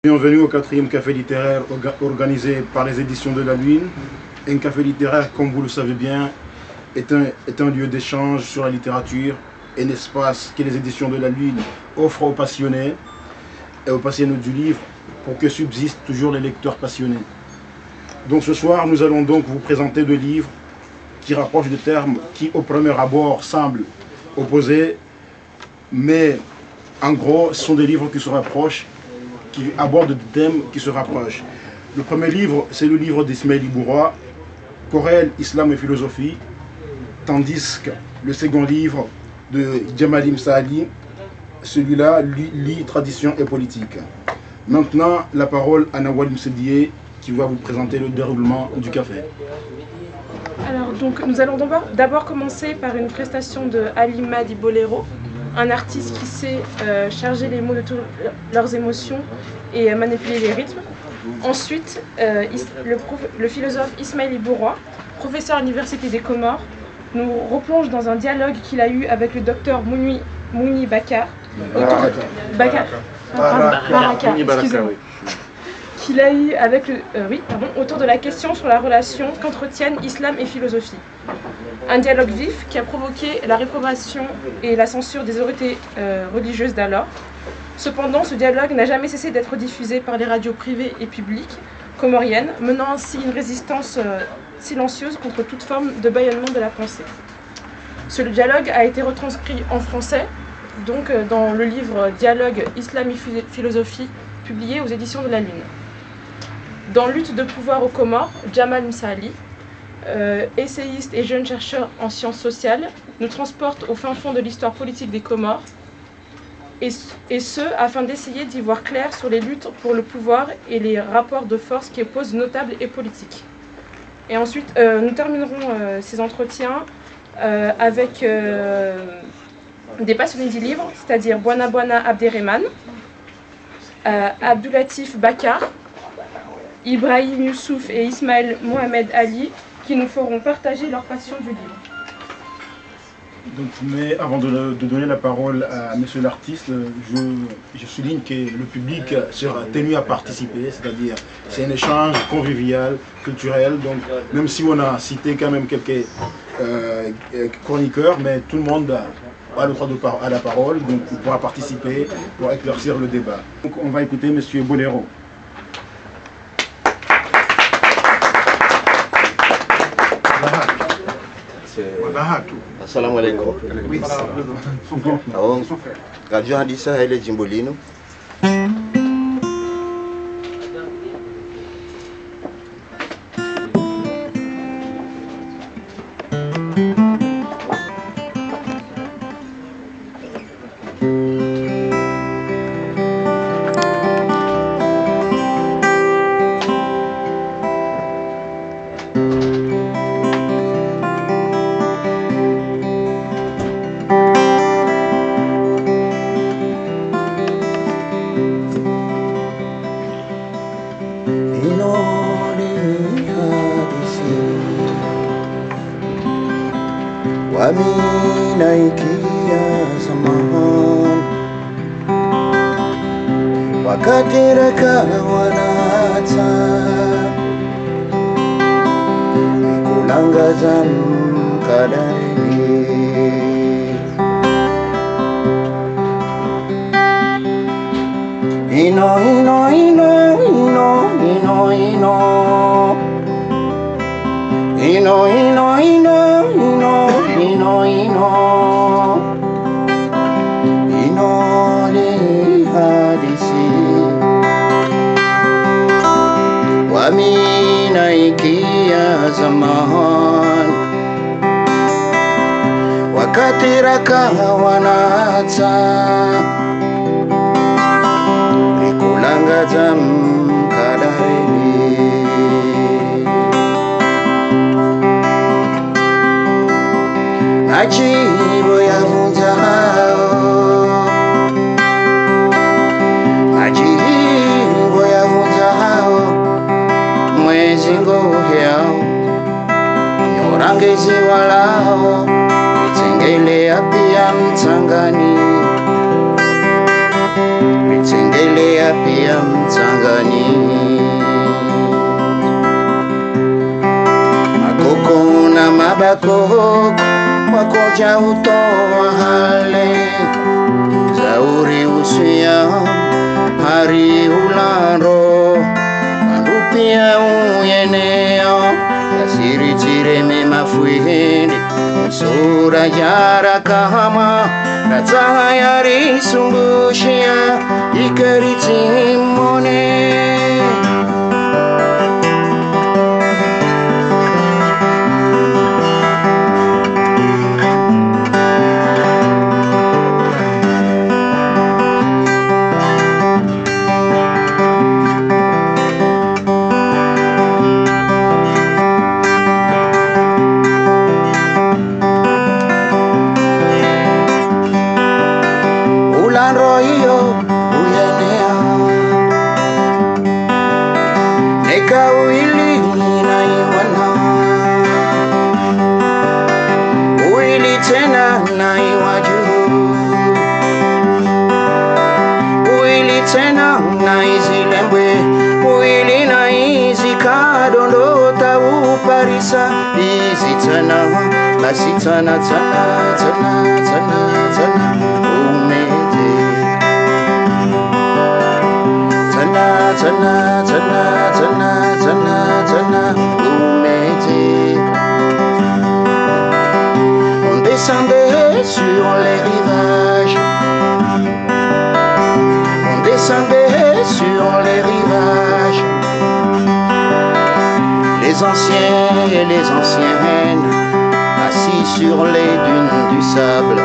Bienvenue au 4e café littéraire organisé par les éditions de la Lune. Un café littéraire, comme vous le savez bien, est un lieu d'échange sur la littérature, un espace que les éditions de la Lune offrent aux passionnés et aux passionnés du livre pour que subsistent toujours les lecteurs passionnés. Donc ce soir, nous allons donc vous présenter deux livres qui rapprochent de termes qui au premier abord semblent opposés, mais en gros, ce sont des livres qui se rapprochent, qui aborde des thèmes qui se rapprochent. Le premier livre, c'est le livre d'Ismail Ibouroua, Corel, Islam et philosophie, tandis que le second livre de Djamalim Saali, celui-là, lit tradition et politique. Maintenant, la parole à Nawal Msedié qui va vous présenter le déroulement du café. Alors, donc, nous allons d'abord commencer par une prestation de Ali Madi Bolero, un artiste qui sait charger les mots de toutes leurs émotions et manipuler les rythmes. Ensuite, le philosophe Ismail Ibouroua, professeur à l'Université des Comores, nous replonge dans un dialogue qu'il a eu avec le docteur Mouni Bakar, qu'il a eu avec autour de la question sur la relation qu'entretiennent islam et philosophie. Un dialogue vif qui a provoqué la réprobation et la censure des autorités religieuses d'alors. Cependant, ce dialogue n'a jamais cessé d'être diffusé par les radios privées et publiques comoriennes, menant ainsi une résistance silencieuse contre toute forme de bâillonnement de la pensée. Ce dialogue a été retranscrit en français, donc dans le livre Dialogue Islam et philosophie, publié aux éditions de la Lune. Dans Lutte de pouvoir aux Comores, Djamalim Saali, essayiste et jeune chercheur en sciences sociales, nous transporte au fin fond de l'histoire politique des Comores, et ce, afin d'essayer d'y voir clair sur les luttes pour le pouvoir et les rapports de force qui opposent notables et politiques. Et ensuite, nous terminerons ces entretiens avec des passionnés du livre, c'est-à-dire Bouana Abderrahmane, Abdoulatif Bakar, Ibrahim Youssouf et Ismaël Mohamed Ali, qui nous feront partager leur passion du livre. Donc, mais avant de donner la parole à monsieur l'artiste, je souligne que le public sera tenu à participer, c'est-à-dire c'est un échange convivial, culturel, donc même si on a cité quand même quelques chroniqueurs, mais tout le monde a le droit à la parole, donc il pourra participer pour éclaircir le débat. Donc on va écouter monsieur Bolero. Assalamu alaikum. Radio Hadisa Hele Jimbolino. Wakatiraka wanata kulangaza mkadarini ino li hadisi Amina ikia zaman wakati raka wanata likulangaza mkadarini ajibu ya vunjao Zingo yao nyorangezi walao itengele apia mtangani itengele ya pia Mtsangani. Makoko na mabako wakoja utoa hale zauri usia hari ularo mandupia uyeneo yasiri tireme mafuihende sura jara kahama rataha yari sumbushia ikeritimone. Basi tana tana tana tana tana umete tana tana tana tana tana tana umete. On descendait sur les rivages, on descendait sur les rivages, les anciens et les anciennes assis sur les dunes du sable.